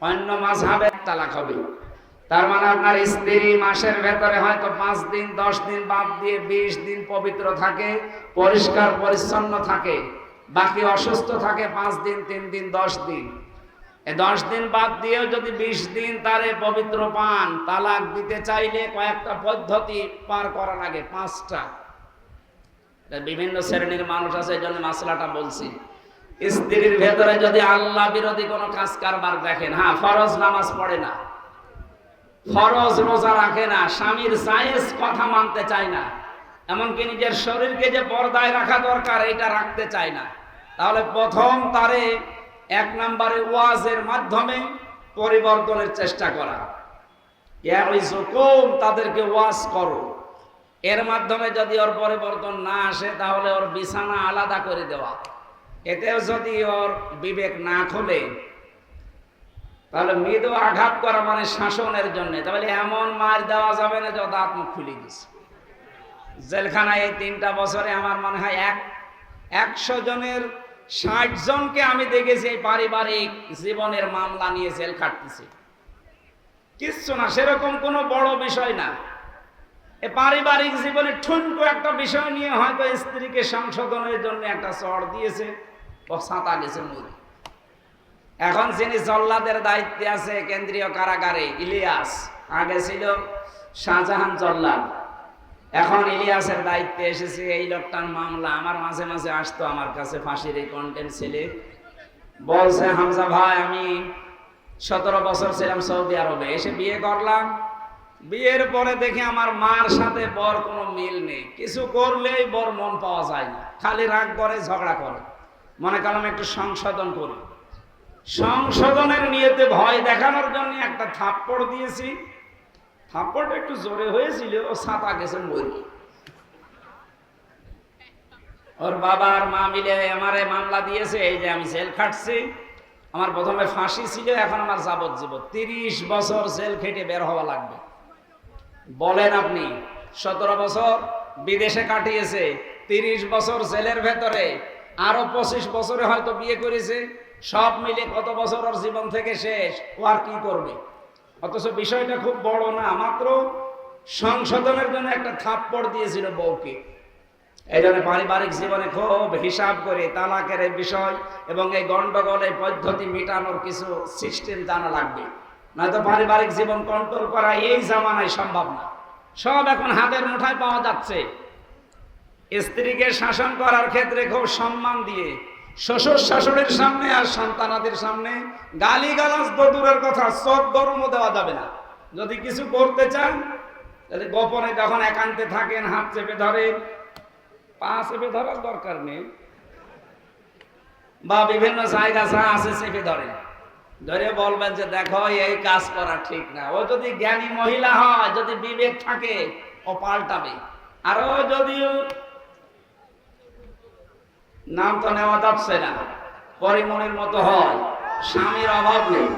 অন্য মাযহাবে তালাক হবে। তার মানে আপনার স্ত্রী মাসের ভেতরে হয়তো 5 দিন 10 দিন বাদ দিয়ে 20 দিন পবিত্র থাকে, পরিষ্কার পরিচ্ছন্ন থাকে, বাকি অসুস্থ থাকে 5 দিন 3 দিন 10 দিন। এই 10 দিন বাদ দিয়েও যদি 20 দিন তারে পবিত্র পান, তালাক দিতে চাইলে কয়েকটা পদ্ধতি পার করা লাগে, 5টা। বিভিন্ন শ্রেণীর মানুষ আছে, এই জন্য মাসলাটা বলছি। স্ত্রীর ভেতরে যদি আল্লাহ বিরোধী কোনো কাজ কারবার দেখেন, হ্যাঁ, ফরজ নামাজ পড়ে না, ফরজ রোজা রাখে না, স্বামীর জায়েজ কথা মানতে চায় না, এমনকি নিজের শরীরকে যে পর্দায় রাখা দরকার এটা রাখতে চায় না, তাহলে প্রথম তারে 1 নম্বরে ওয়াজের মাধ্যমে পরিবর্তনের চেষ্টা করা। ইয়াইজুকুম, তাদেরকে ওয়াজ করো। এর মাধ্যমে যদি ওর পরিবর্তন না আসে, তাহলে ওর বিছানা আলাদা করে দেওয়া। এতেও যদি ওর বিবেক না খোলে, তাহলে মৃদু আঘাত করা মানে শাসনের জন্য। তাহলে এমন মার দেওয়া যাবে না যত দাঁত মুখ খুলে দিছে। জেলখানায় এই 3টা বছরে আমার মনে হয় 100 জনের 60 জনকে আমি দেখেছি এই পারিবারিক জীবনের মামলা নিয়ে জেল খাটতেছে। কিচ্ছু না, সেরকম কোনো বড় বিষয় না। এই পারিবারিক জীবনে ঠুনকো একটা বিষয় নিয়ে হয়তো স্ত্রীকে সংশোধনের জন্য একটা চড় দিয়েছে, ও ছাতা গেছে মরে। এখন যিনি জল্লাদের দায়িত্বে আছে কেন্দ্রীয় কারাগারে, ইলিয়াস, আগে ছিল শাহজাহান জল্লাদ, এখন ইলিয়াসের দায়িত্বে এসেছে। এই লোকটার মামলা আমার মাঝে মাঝে আসতো আমার কাছে, ফাঁসির এই কন্টেন্ট ছেলে বলছে, হামজা ভাই, আমি 17 বছর ছিলাম সৌদি আরবে, এসে বিয়ে করলাম, বিয়ের পরে দেখি আমার মার সাথে বর কোনো মিল নেই, কিছু করলেই বর মন পাওয়া যায় না, খালি রাগ করে, ঝগড়া করে। মনে করলাম একটু সংশোধন করি, সংশোধনের নিয়তে ভয় দেখানোর জন্য একটা থাপ্পড় দিয়েছি। থাপ্পড়টা একটু জোরে হয়েছিল, ও ছাতা গেছে মরে। ওর বাবা আর মা মিলে আমারে মামলা দিয়েছে, এই যে আমি জেল খাটছি। আমার প্রথমে ফাঁসি ছিল, এখন আমার যাবজ্জীবন। 30 বছর জেল খেটে বের হওয়া লাগবে। বলেন আপনি, 17 বছর বিদেশে কাটিয়েছে, 30 বছর জেলের ভেতরে, আরো 25 বছরে হয়তো বিয়ে করেছে, সব মিলে কত বছর ওর জীবন থেকে শেষ। ও আর কি করবে? অথচ বিষয়টা খুব বড় না, মাত্র সংশোধনের জন্য একটা থাপ্পড় দিয়েছিল বউকে। এই জন্য পারিবারিক জীবনে খুব হিসাব করে তালাকের এই বিষয় এবং এই গন্ডগোলের পদ্ধতি মেটানোর কিছু সিস্টেম জানা লাগবে, নয়তো পারিবারিক জীবন কন্ট্রোল করা এই জামানায় সম্ভব না। সব এখন হাতের মুঠায় পাওয়া যাচ্ছে। স্ত্রীকে শাসন করার ক্ষেত্রে খুব সম্মান দিয়ে শ্বশুর শাশুড়ির সামনে আর সন্তানাদের সামনে গালিগালাজ তো দূরের কথা, চোখ গরমও দেওয়া যাবে না। যদি কিছু করতে চান তাহলে গোপনে যখন একান্তে থাকেন, হাত চেপে ধরেন, পা চেপে ধরার দরকার নেই, বা বিভিন্ন জায়গা যা আছে চেপে ধরেন, ধরে বলবেন যে দেখো এই কাজ করা ঠিক না। ও যদি জ্ঞানী মহিলা হয়, যদি বিবেক থাকে, ও পাল্টাবে। আর ও যদি, নাম তো নেওয়া যাচ্ছে না, পরিমণির মতো হয়, স্বামীর অভাব নেই,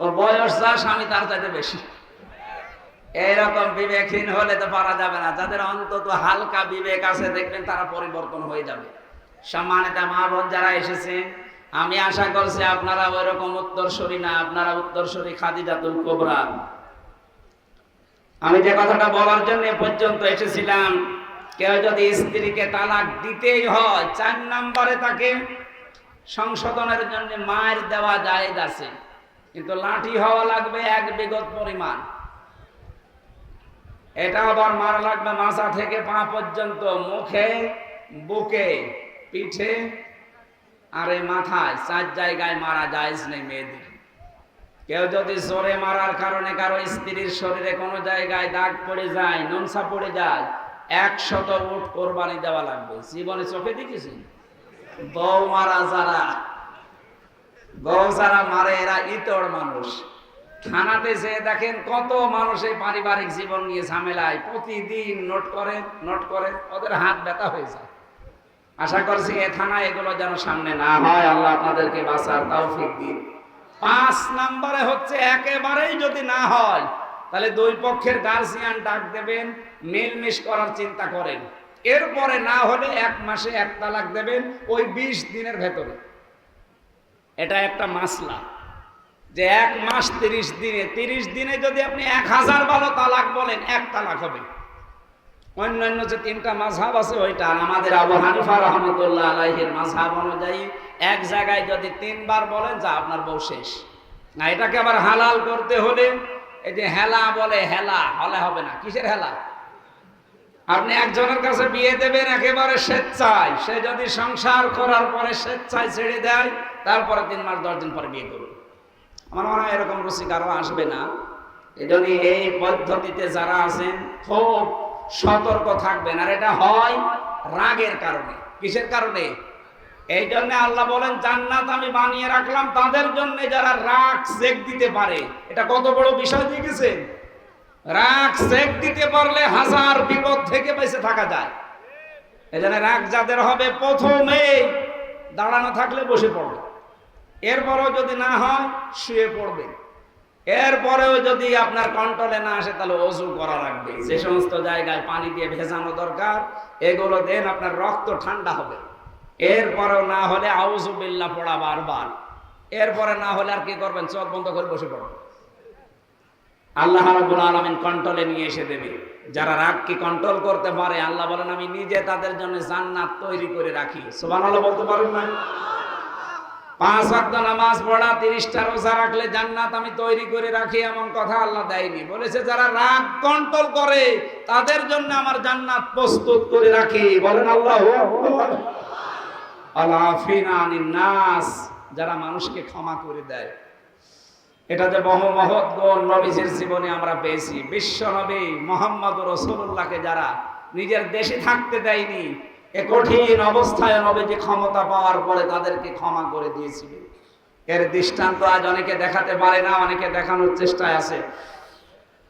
ওর বয়স যা স্বামী তার চাইতে বেশি। এইরকম বিবেকহীন হলে তো পারা যাবে না। যাদের অন্তত হালকা বিবেক আছে দেখবেন তারা পরিবর্তন হয়ে যাবে। সম্মানিত মা বোন যারা এসেছেন, আমি আশা করছি আপনারা ওই রকম উত্তরসূরি না, আপনারা উত্তরসূরি খাদিজাতুল কুবরা। আমি যে কথাটা বলার জন্য পর্যন্ত এসেছিলাম, কেউ যদি স্ত্রীকে তালাক দিতেই হয় 4 নম্বরে তাকে সংশোধনের জন্য মায়ের দেওয়া জায়েজ আছে, কিন্তু লাঠি হওয়া লাগবে 1 বিঘত পরিমাণ। এটা আবার মারা লাগবে মাথা থেকে পা পর্যন্ত, মুখে, বুকে, পিঠে আর এই মাথায় 4 জায়গায় মারা জায়েজ নেই মেয়েদের। কেউ যদি জোরে মারার কারণে কারো স্ত্রীর শরীরে কোনো জায়গায় দাগ পড়ে যায়, নুনসা পড়ে যায়, 100 উট কোরবানি দেওয়া লাগবে। জীবনে চোখে দেখেছি বউ মারা যারা, বউ যারা মারে এরা ইতর মানুষ। থানাতে যেয়ে দেখেন কত মানুষ এই পারিবারিক জীবন নিয়ে ঝামেলায় প্রতিদিন নোট করে ওদের হাত ব্যথা হয়ে যায়। আশা করছি এ থানা এগুলো যেন সামনে না হয়, আল্লাহ আপনাদেরকে বাঁচার তৌফিক দিন। 5 নম্বরে হচ্ছে একেবারেই যদি না হয় তাহলে 2 পক্ষের গার্জিয়ান ডাক দেবেন, মিলমিশ করার চিন্তা করেন। এরপরে না হলে 1 মাসে 1 তালাক দেবেন, ওই 20 দিনের ভেতরে। এটা একটা মাসলা যে 1 মাস 30 দিনে, 30 দিনে যদি আপনি 1000 ভালো তালাক বলেন 1 তালাক হবে। অন্যান্য যে 3টা মাযহাব আছে ওইটা, আর আমাদের আবু হানিফা রাহমাতুল্লাহ আলাইহির মাযহাব অনুযায়ী 1 জায়গায় যদি 3 বার বলেন যা আপনার বউ শেষ। না, এটাকে আবার হালাল করতে হলে এই যে হেলা বলে, হেলা হলে হবে না। কিসের হেলা? আপনি একজনের কাছে বিয়ে দেবেন একেবারে স্বেচ্ছায়, সে যদি সংসার করার পরে স্বেচ্ছায় ছেড়ে দেয় তারপরে 3 মাস 10 দিন পরে বিয়ে করুন। আমার মনে হয় এরকম রুচি কারো আসবে না। এজন্য এই পদ্ধতিতে যারা আছেন খুব সতর্ক থাকবেন। আর এটা হয় রাগের কারণে। কিসের কারণে? এই জন্য আল্লাহ বলেন জান্নাত আমি বানিয়ে রাখলাম তাদের জন্য যারা রাগ চেক দিতে পারে। এটা কত বড় বিষয় দেখেছেন? রাগ চেক দিতে পারলে 1000 বিপদ থেকে বেঁচে থাকা যায়। এজন্য রাগ যাদের হবে প্রথমে দাঁড়ানো থাকলে বসে পড়বে, এরপরেও যদি না হয় শুয়ে পড়বে, এরপরেও যদি আপনার কন্ট্রোলে না আসে তাহলে ওযু করা লাগবে। যে সমস্ত জায়গায় পানি দিয়ে ভেজানো দরকার এগুলো দেন, আপনার রক্ত ঠান্ডা হবে। এরপরেও না হলে আউযু বিল্লাহ পড়া বারবার। এরপরে না হলে আর কি করবেন? চোখ বন্ধ করে বসে পড়বেন। আল্লাহ রাব্বুল আলামিন কন্ট্রোলে নিয়ে এসে দেবে। যারা রাগকে কন্ট্রোল করতে পারে আল্লাহ বলেন আমি নিজে তাদের জন্য জান্নাত তৈরি করে রাখি। সুবহানাল্লাহ বলতে পারেন না? 5 ওয়াক্ত নামাজ পড়া, 30টা রোজা রাখলে জান্নাত আমি তৈরি করে রাখি, এমন কথা আল্লাহ দেয়নি। বলেছে যারা রাগ কন্ট্রোল করে তাদের জন্য আমার জান্নাত প্রস্তুত করে রাখি। বলেন আল্লাহু আকবার। আলাফিনা আনিন নাস, যারা মানুষকে ক্ষমা করে দেয়। এটা যে বহু মহৎ গুণ নবীজির জীবনে আমরা পেয়েছি। বিশ্ব নবী মুহাম্মদুর রাসূলুল্লাহকে যারা নিজের দেশে থাকতে দেয়নি, এ কঠিন অবস্থায় নবীজি ক্ষমতা পাওয়ার পরে তাদেরকে ক্ষমা করে দিয়েছিলেন। এর দৃষ্টান্ত আজ অনেকে দেখাতে পারে না, অনেকে দেখানোর চেষ্টায় আছে।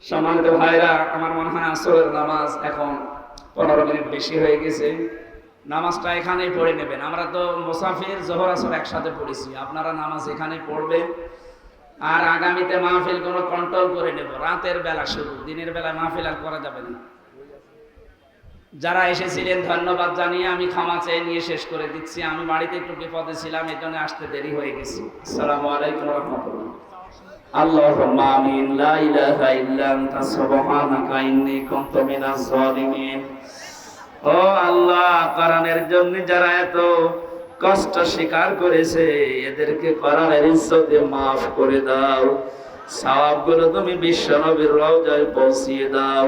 সম্মানিত ভাইরা, আমার মনে হয় আসরের নামাজ এখন 15 মিনিট বেশি হয়ে গেছে। নামাজটা এখানেই পড়ে নেবেন। আমরা তো মুসাফির, জোহর আসর একসাথে পড়েছি, আপনারা নামাজ এখানেই পড়বেন। আর আগামীতে মাহফিল কোনো কন্ট্রোল করে নেব, রাতের বেলা শুরু, দিনের বেলা মাহফিল আর করা যাবে না। যারা এসেছিলেন ধন্যবাদ জানিয়ে আমি ক্ষমা চেয়ে নিয়ে শেষ করে দিচ্ছি। আমি বাড়িতে একটু বিপদে ছিলাম, এই জন্য আসতে দেরি হয়ে গেছে। আসসালামু আলাইকুম ওয়া রাহমাতুল্লাহ। আল্লাহুম্মা আমিন। লা ইলাহা ইল্লা আনতা সুবহানাকা ইন্নী কুনতু মিনাজ জালিমিন। ও আল্লাহ, কোরআনের জন্য যারা এত কষ্ট স্বীকার করেছে এদেরকে কোরআনের ইজ্জতে মাফ করে দাও। সওয়াবগুলো তুমি বিশ্ব নবীর রওজায় পৌঁছিয়ে দাও।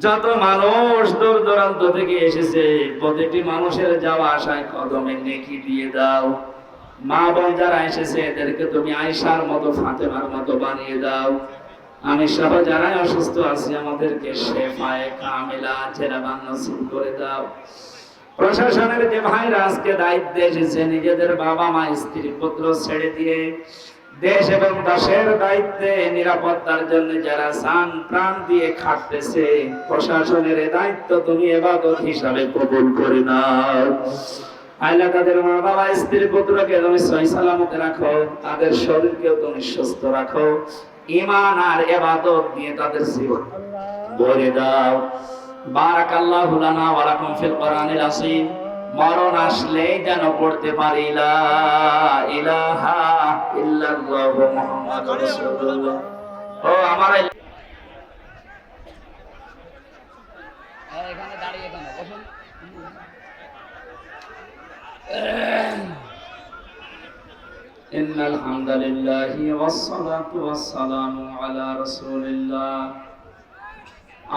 যত মানুষ দূর দূরান্ত থেকে এসেছে প্রতিটি মানুষের যাওয়া আসায় কদমে নেকি দিয়ে দাও। মা বোন যারা এসেছে এদেরকে তুমি আয়েশার মতো, ফাতেমার মতো বানিয়ে দাও। আমি সহ যারা অসুস্থ আছি আমাদেরকে শেফায়ে কামিলা জেরাবান নসিব করে দাও। প্রশাসনের যে ভাইরা আজকে দায়িত্বে এসেছে নিজেদের বাবা মা স্ত্রী পুত্র ছেড়ে দিয়ে দেশ এবং দেশের দায়িত্বে নিরাপত্তার জন্য যারা জান প্রাণ দিয়ে খাটতেছে, প্রশাসনের দায়িত্ব তুমি ইবাদত হিসাবে কবুল করে নাও। আল্লাহ তাদের মা বাবা স্ত্রী পুত্রকে তুমি সহি সালামতে রাখো, তাদের শরীরকেও তুমি সুস্থ রাখো, ঈমান আর ইবাদত দিয়ে তাদের জীবন ভরে দাও। বারাকাল্লাহু লানা ওয়া লাকুম ফিল কোরআনিল আযীম। মরণ আসলেই যেন পড়তে পারি লা ইলাহা ইল্লাল্লাহু মুহাম্মাদুর রাসূলুল্লাহ। ও আমার এখানে দাঁড়িয়ে কেন বসুন। ইন্নাল হামদালিল্লাহি ওয়াস সালাতু ওয়াস সালামু আলা রাসূলিল্লাহ।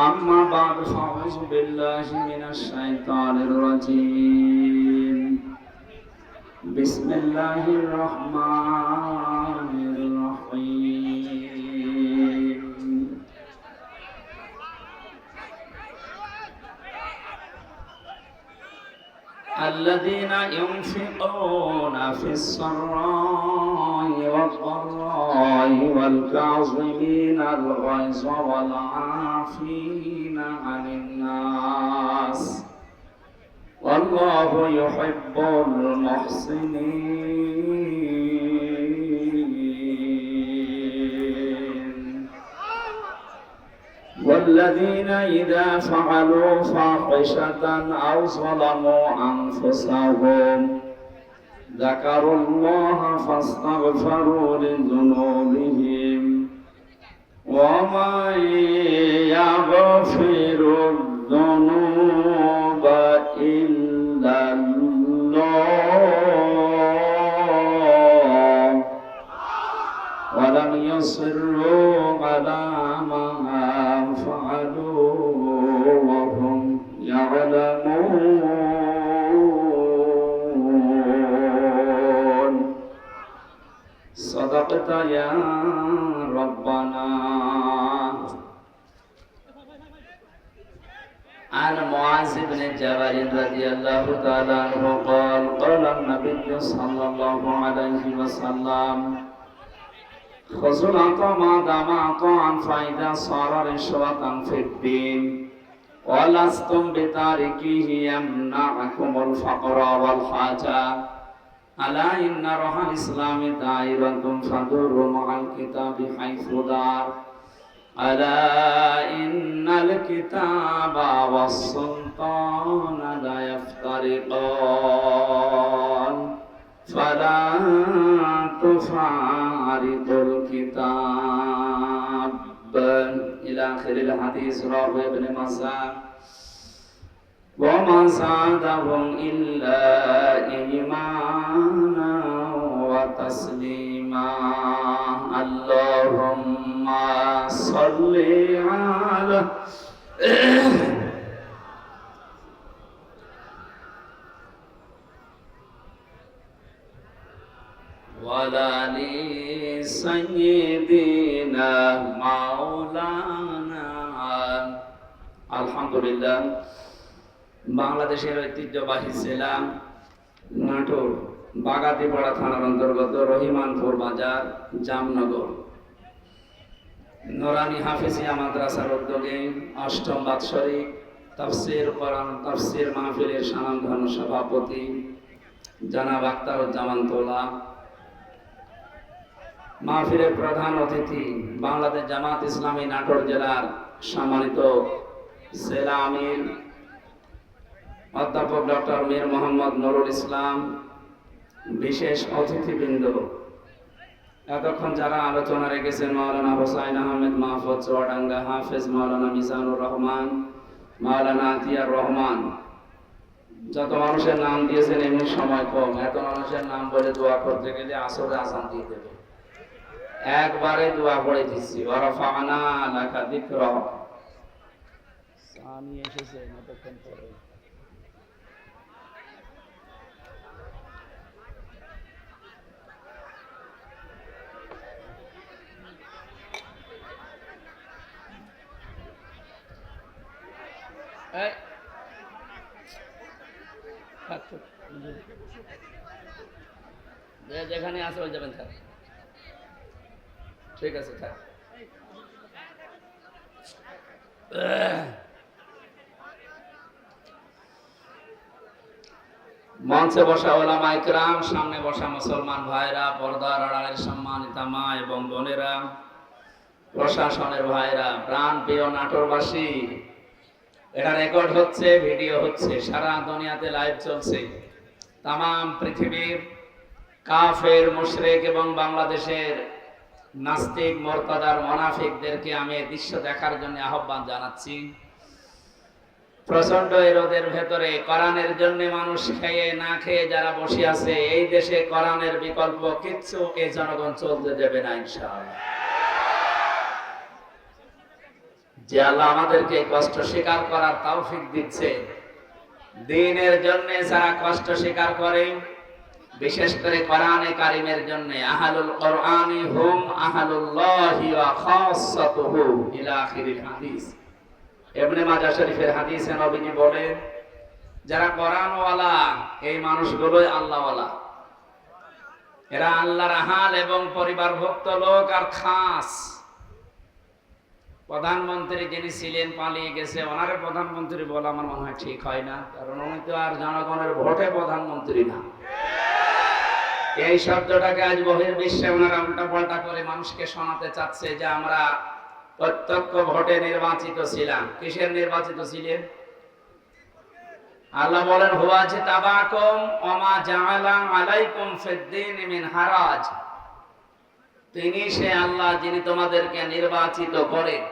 আম্মা বা'দু ফাউযু বিল্লাহি মিনাশ শাইতানির রাজীম। বিসমিল্লাহির রহমানির রহিম। الذين ينفقون في السراء والضراء والكاظمين الغيظ والعافين عن الناس والله يحب المحسنين والذين إذا فعلوا فاحشة أو ظلموا أنفسهم ذكروا الله فاستغفروا لذنوبهم ومن يغفر الذنوب إلا الله ولم يصروا على ما فعلوا وهم يعلمون صدقت يا ربنا. عن معاذ بن جبل رضي الله تعالى عنه قال قال النبي صلى الله عليه وسلم خذوا العطاء ما دام عطاء فإذا صار رشوة في الدين ولستم بتاركيه يمنعكم الفقر والحاجة ألا إن روح الإسلام دائرة فدور مع الكتاب حيث دار ألا إن الكتاب والسلطان لا يفترقان فلا تفارق الكتاب إلى آخر الحديث. رواه ابن ماجه. وما زادهم إلا إيمانا وتسليما. اللهم صل على وعلى آل سيدنا مولانا। আলহামদুলিল্লাহ, বাংলাদেশের ঐতিহ্যবাহী জেলা নাটোর বাগাতিপাড়া থানার অন্তর্গত রহিমানপুর বাজার জামনগর নুরানি হাফিজিয়া মাদ্রাসার উদ্যোগে অষ্টম বাৎসরিক তাফসীর কোরআন তাফসীর মাহফিলের স্বনামধন্য সভাপতি জনাব আখতারুজ্জামান তোলা, মাহফিলের প্রধান অতিথি বাংলাদেশ জামাত ইসলামী নাটোর জেলার সম্মানিত জেলা আমির অধ্যাপক ডক্টর মীর মোহাম্মদ নুরুল ইসলাম, বিশেষ অতিথিবৃন্দ, এতক্ষণ যারা আলোচনা রেখেছেন মাওলানা হোসাইন আহমেদ মাহফুজ চুয়াডাঙ্গা, হাফেজ মাওলানা মিজানুর রহমান, মাওলানা আতিয়ার রহমান, যত মানুষের নাম দিয়েছেন এমনি সময় কম, এত মানুষের নাম বলে দোয়া করতে গেলে আসরে আসান দিয়ে দেবে, একবারে দোয়া পড়ে দিচ্ছি। ওয়ারাফানা লাকা যিকরাক। আমি এসেছে এতক্ষণ পরে। যেখানে আসে ওই যাবেন, থাক, ঠিক আছে, থাক। মঞ্চে বসা ওলামা ইকরাম, সামনে বসা মুসলমান ভাইরা, পর্দার আড়ালের সম্মানিতা মা এবং বোনেরা, প্রশাসনের ভাইরা, প্রাণ প্রিয় নাটোরবাসী, এটা রেকর্ড হচ্ছে, ভিডিও হচ্ছে, সারা দুনিয়াতে লাইভ চলছে। তামাম পৃথিবীর কাফের, মুশরিক এবং বাংলাদেশের নাস্তিক, মুরতাদার, মুনাফিকদেরকে আমি এই দৃশ্য দেখার জন্য আহ্বান জানাচ্ছি। প্রচন্ড এই রোদের ভেতরে কোরআনের জন্য মানুষ খেয়ে না খেয়ে যারা বসে আছে, এই দেশে কোরআনের বিকল্প কিচ্ছু এই জনগণ চলতে দেবে না ইনশাআল্লাহ। যে আল্লাহ আমাদেরকে কষ্ট স্বীকার করার তৌফিক দিচ্ছে, দ্বীনের জন্য যারা কষ্ট স্বীকার করে, বিশেষ করে কোরআনে কারিমের জন্য, আহলুল কোরআনি হুম আহলুল্লাহি ওয়া খাসাতুহু ইলা আখিরিল হাদিস। ইবনে মাজাহ শরীফের হাদিসে নবীজি বলেন, যারা কোরআনওয়ালা এই মানুষগুলোই আল্লাহওয়ালা। এরা আল্লাহর আহাল এবং পরিবারভুক্ত লোক। আর খাস প্রধানমন্ত্রী যিনি ছিলেন পালিয়ে গেছে, ওনারে প্রধানমন্ত্রী বলা আমার মনে হয় ঠিক হয় না, কারণ উনি তো আর জনগণের ভোটে প্রধানমন্ত্রী না। এই শব্দটাকে আজ বহির্বিশ্বে ওনারা উল্টা পাল্টা করে মানুষকে শোনাতে চাচ্ছে যে আমরা প্রত্যক্ষ ভোটে নির্বাচিত ছিলাম। কিসের নির্বাচিত ছিলেন? আল্লাহ বলেন, হুয়া জিতাবাকুম ওয়া মা জাআলা আলাইকুম ফিদ-দীন মিন হারাজ। তিনি সে আল্লাহ যিনি তোমাদেরকে নির্বাচিত করেন